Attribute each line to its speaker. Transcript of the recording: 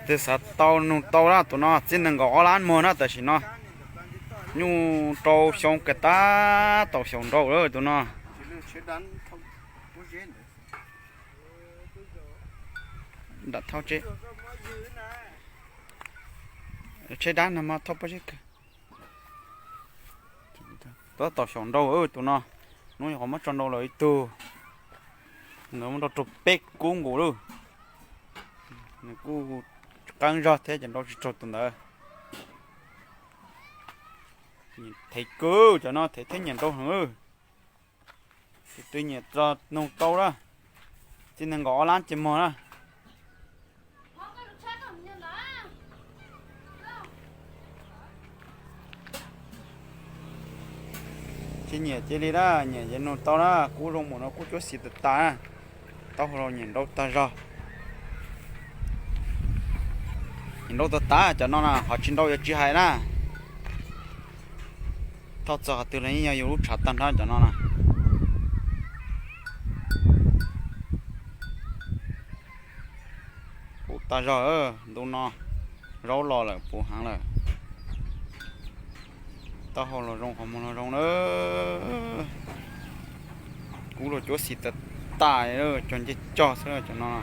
Speaker 1: từ sát tàu ra tụi nó chỉ nên gõ lán mua nó tại chỉ nó nhu tàu xong cái ta tàu xong đâu rồi tụi nó đặt thao chế chế đá nằm mà thao bao nhiêu đó tàu xong đâu ơi tụi nó họ mất tròn đâu rồi từ nó mà chụp bét cuốn ngủ luôn cú căng ra thế chẳng đâu chỉ trộn tụi nó thấy cứ cho nó thấy thế nhận đâu hả thì tuy nhiên cho nông tàu đó chỉ nên gõ lán chỉ mò đó chỉ nhẹ chỉ đi đó nhẹ chỉ nông tàu đó cú rong một nó cú chỗ xịt ta tao rồi nhìn đâu ta ra nhìn đâu ta cho nó là họ chiến đấu chỉ hay na tao cho từ lấy nhau lúc chặt tan ra cho nó nè phụ ta rồi đâu nó rau lò là phụ hàng là tao hồi là rong không là rong nữa cú rồi chỗ xịt tài nữa cho nó